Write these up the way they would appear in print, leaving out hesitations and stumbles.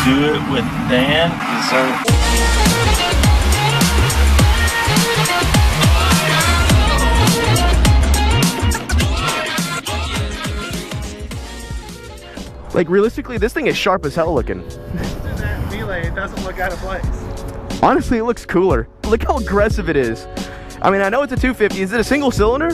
Do it with Dan. Yes, sir. Like, realistically, this thing is sharp as hell looking. That relay, it doesn't look out of place. Honestly, it looks cooler. Look how aggressive it is. I mean, I know it's a 250. Is it a single cylinder?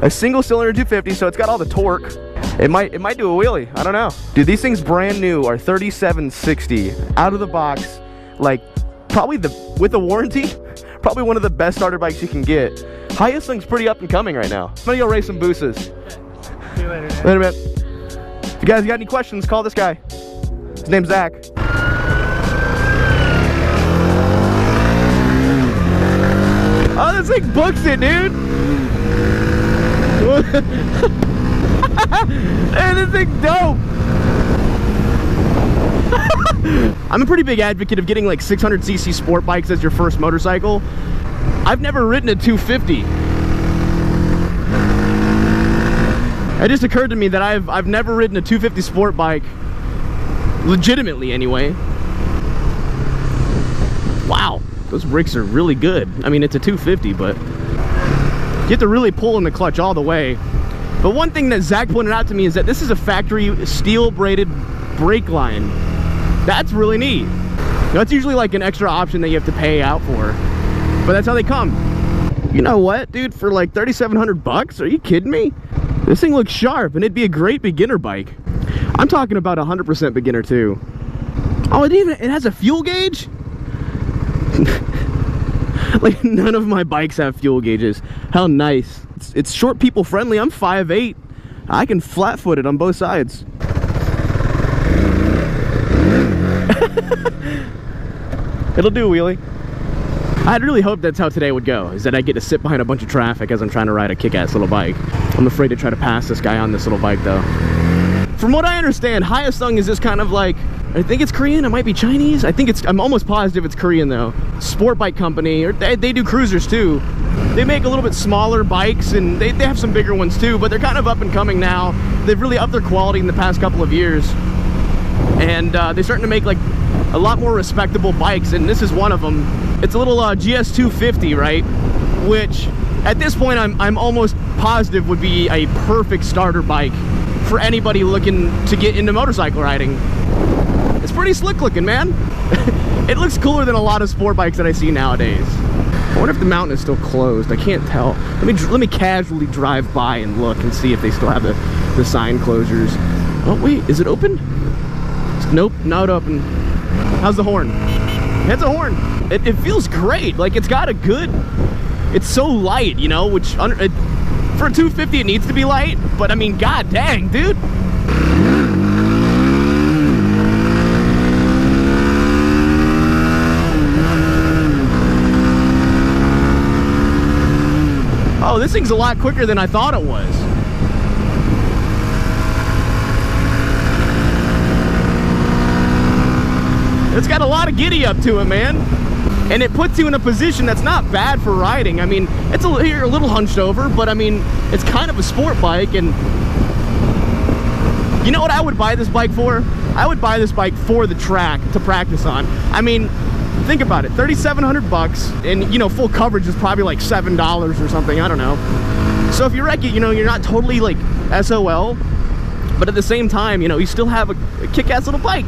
A single cylinder 250, so it's got all the torque. It might do a wheelie. I don't know. Dude, these things brand new are $37.60 out of the box. Like, probably with a warranty, probably one of the best starter bikes you can get. Hyosung's pretty up and coming right now. I'm gonna go race some boosters. See you later, man. Later, man. If you guys got any questions, call this guy. His name's Zach. Oh, this thing books it, dude. Hey, this thing's dope. I'm a pretty big advocate of getting like 600cc sport bikes as your first motorcycle. I've never ridden a 250. It just occurred to me that I've never ridden a 250 sport bike, legitimately anyway. Wow, those brakes are really good. I mean, it's a 250, but you have to really pull in the clutch all the way. But one thing that Zach pointed out to me is that this is a factory steel braided brake line. That's really neat. That's usually like an extra option that you have to pay out for, but that's how they come. You know what, dude? For like 3,700 bucks? Are you kidding me? This thing looks sharp, and it'd be a great beginner bike. I'm talking about 100% beginner too. Oh, it has a fuel gauge? Like, none of my bikes have fuel gauges. How nice. It's short people friendly. I'm 5'8". I can flat foot it on both sides. It'll do a wheelie. I'd really hoped that's how today would go, is that I get to sit behind a bunch of traffic as I'm trying to ride a kick-ass little bike. I'm afraid to try to pass this guy on this little bike though. From what I understand, Hyosung is this kind of like, I think it's Korean, it might be Chinese. I'm almost positive it's Korean though. Sport bike company, or they do cruisers too. They make a little bit smaller bikes, and they have some bigger ones too, but they're kind of up and coming now. They've really upped their quality in the past couple of years. And they're starting to make like a lot more respectable bikes, and this is one of them. It's a little GS250, right? Which at this point I'm almost positive would be a perfect starter bike for anybody looking to get into motorcycle riding. It's pretty slick looking, man. It looks cooler than a lot of sport bikes that I see nowadays. I wonder if the mountain is still closed. I can't tell. Let me casually drive by and look and see if they still have the sign closures. Oh wait, is it open? Nope, not open. How's the horn? It's a horn. It feels great. Like, it's got a good, it's so light, you know, which for a 250 it needs to be light, but I mean, god dang, dude. Oh, this thing's a lot quicker than I thought it was. It's got a lot of giddy up to it, man. And it puts you in a position that's not bad for riding. I mean, you're a little hunched over, but I mean, it's kind of a sport bike. And you know what I would buy this bike for? I would buy this bike for the track to practice on. I mean, think about it, 3,700 bucks, and you know, full coverage is probably like $7 or something, I don't know. So if you wreck it, you know, you're not totally like SOL, but at the same time, you know, you still have a kick-ass little bike.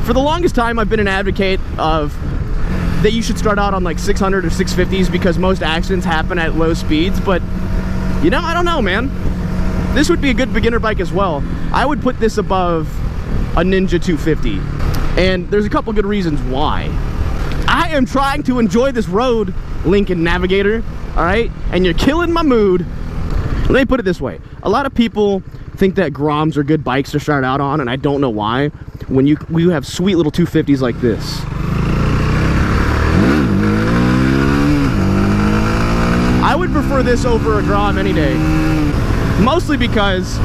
For the longest time, I've been an advocate of that you should start out on like 600 or 650s because most accidents happen at low speeds, but you know, I don't know, man. This would be a good beginner bike as well. I would put this above a Ninja 250, and there's a couple good reasons why. I am trying to enjoy this road, Lincoln Navigator, all right? And you're killing my mood. Let me put it this way. A lot of people think that Groms are good bikes to start out on, and I don't know why. When you have sweet little 250s like this. I would prefer this over a Grom any day. Mostly because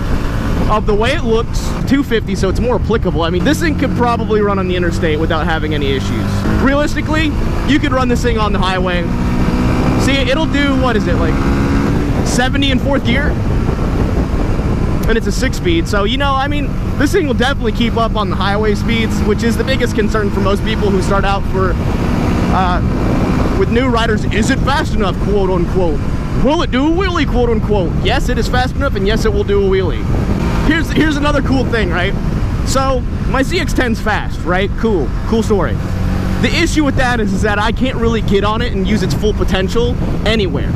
of the way it looks, 250, so it's more applicable. I mean, this thing could probably run on the interstate without having any issues. Realistically, you could run this thing on the highway. See, it'll do, what is it, like 70 in fourth gear? and it's a 6-speed. So, you know, I mean, this thing will definitely keep up on the highway speeds, which is the biggest concern for most people who start out with new riders. Is it fast enough, quote unquote? Will it do a wheelie, quote unquote? Yes, it is fast enough, and yes, it will do a wheelie. Here's another cool thing, right? So, my ZX-10's fast, right? Cool story. The issue with that is that I can't really get on it and use its full potential anywhere.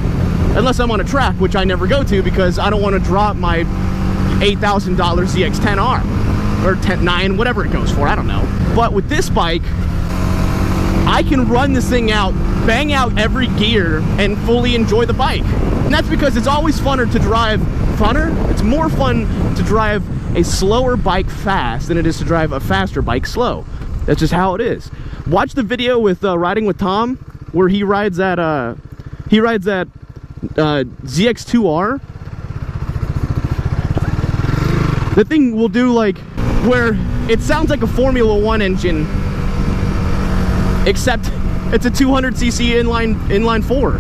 Unless I'm on a track, which I never go to because I don't want to drop my $8,000 ZX-10R. Or 10.9, whatever it goes for, I don't know. But with this bike, I can run this thing out, bang out every gear, and fully enjoy the bike. And that's because it's always funner to drive. It's more fun to drive a slower bike fast than it is to drive a faster bike slow. That's just how it is. Watch the video with Riding with Tom, where he rides that ZX-2R. The thing will do like where it sounds like a Formula 1 engine, except it's a 200cc inline 4.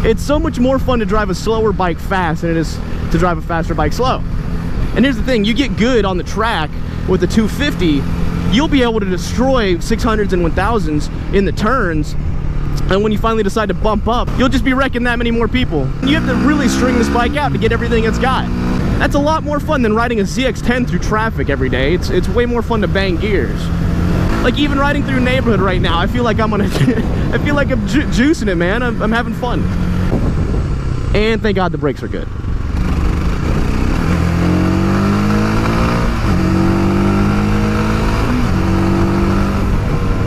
It's so much more fun to drive a slower bike fast than it is to drive a faster bike slow. And here's the thing, you get good on the track with the 250, you'll be able to destroy 600s and 1000s in the turns, and when you finally decide to bump up, you'll just be wrecking that many more people. You have to really string this bike out to get everything it's got. That's a lot more fun than riding a ZX-10 through traffic every day. It's way more fun to bang gears. Like even riding through a neighborhood right now, I feel like I'm I feel like I'm juicing it, man. I'm having fun. And thank God the brakes are good.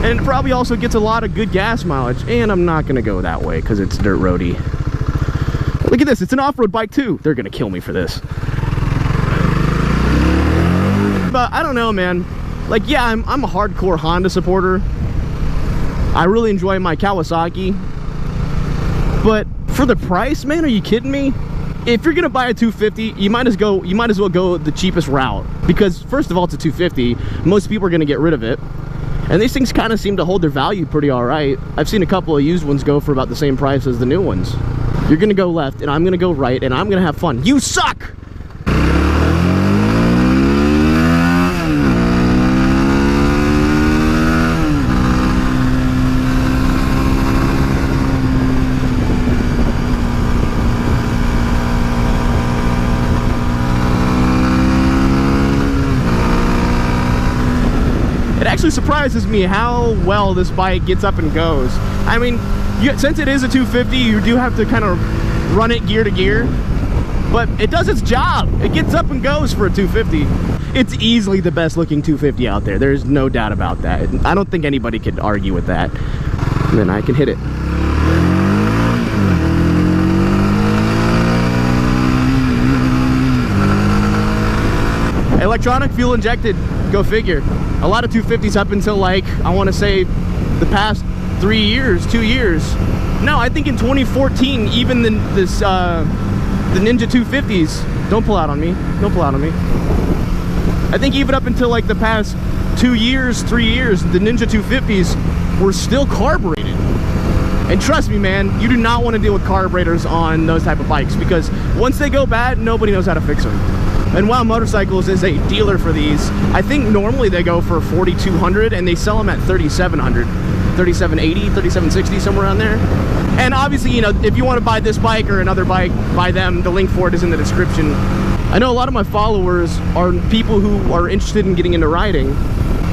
And it probably also gets a lot of good gas mileage. And I'm not gonna go that way because it's dirt roady. Look at this, it's an off-road bike too. They're gonna kill me for this. But I don't know, man. Like, yeah, I'm a hardcore Honda supporter. I really enjoy my Kawasaki. But for the price, man, are you kidding me? If you're gonna buy a 250, you might as well go the cheapest route. Because first of all, it's a 250. Most people are gonna get rid of it. And these things kind of seem to hold their value pretty all right. I've seen a couple of used ones go for about the same price as the new ones. You're gonna go left, and I'm gonna go right, and I'm gonna have fun. You suck! It actually surprises me how well this bike gets up and goes. I mean, since it is a 250, you do have to kind of run it gear to gear, but it does its job. It gets up and goes for a 250. It's easily the best looking 250 out there. There's no doubt about that. I don't think anybody could argue with that. And then I can hit it. Electronic, fuel injected, go figure. A lot of 250s up until like, I want to say the past 3 years, 2 years. No, I think in 2014, even the Ninja 250s, don't pull out on me, don't pull out on me. I think even up until like the past 2 years, 3 years, the Ninja 250s were still carbureted. And trust me, man, you do not want to deal with carburetors on those type of bikes because once they go bad, nobody knows how to fix them. And Wow Motorcycles is a dealer for these. I think normally they go for $4,200 and they sell them at $3,700, $3,780, $3,760, somewhere around there. And obviously, you know, if you want to buy this bike or another bike, buy them. The link for it is in the description. I know a lot of my followers are people who are interested in getting into riding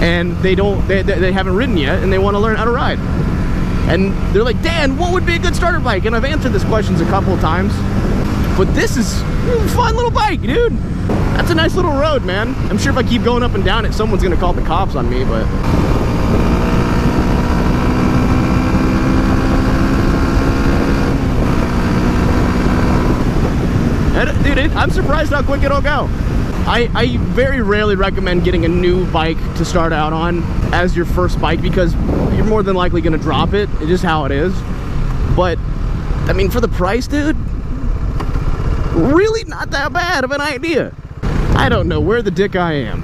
and they haven't ridden yet and they want to learn how to ride. And they're like, Dan, what would be a good starter bike? And I've answered this questions a couple of times. But this is a fun little bike, dude. That's a nice little road, man. I'm sure if I keep going up and down it, someone's gonna call the cops on me, but... Dude, I'm surprised how quick it'll go. I very rarely recommend getting a new bike to start out on as your first bike because you're more than likely gonna drop it. It's just how it is. But, I mean, for the price, dude, really not that bad of an idea. I don't know where the dick I am.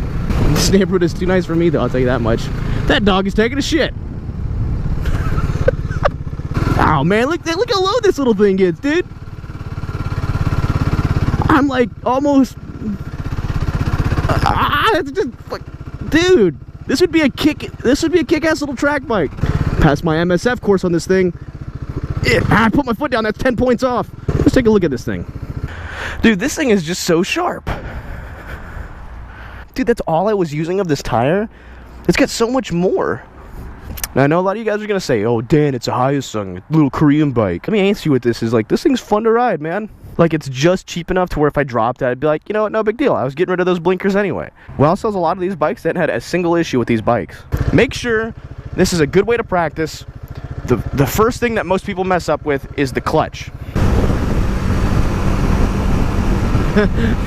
This neighborhood is too nice for me, though, I'll tell you that much. That dog is taking a shit. Oh, man, look how low this little thing gets, dude. I'm like almost It's just like, dude, this would be a kick-ass little track bike. Passed my MSF course on this thing. I put my foot down, that's 10 points off. Let's take a look at this thing. Dude, this thing is just so sharp. Dude, that's all I was using of this tire. It's got so much more. Now, I know a lot of you guys are gonna say, oh, Dan, it's a Hyosung, little Korean bike. Let me answer you what this is. Like, this thing's fun to ride, man. Like, it's just cheap enough to where if I dropped it, I'd be like, you know what, no big deal. I was getting rid of those blinkers anyway. Well, sells a lot of these bikes that had a single issue with these bikes. Make sure this is a good way to practice. The first thing that most people mess up with is the clutch.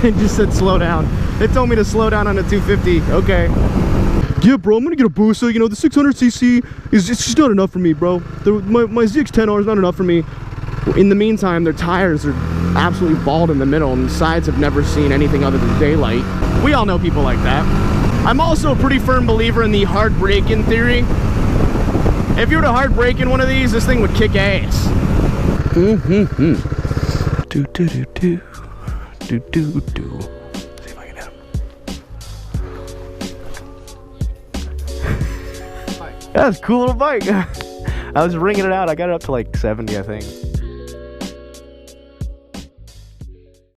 It just said slow down. They told me to slow down on a 250. Okay. Yeah, bro, I'm gonna get a Busa. You know, the 600cc it's just not enough for me, bro. My ZX-10R is not enough for me. In the meantime, their tires are absolutely bald in the middle, and the sides have never seen anything other than daylight. We all know people like that. I'm also a pretty firm believer in the hard break-in theory. If you were to hard break in one of these, this thing would kick ass. Do do do do. Do do do. See if I can hit him. That's a cool little bike. I was ringing it out. I got it up to like 70, I think.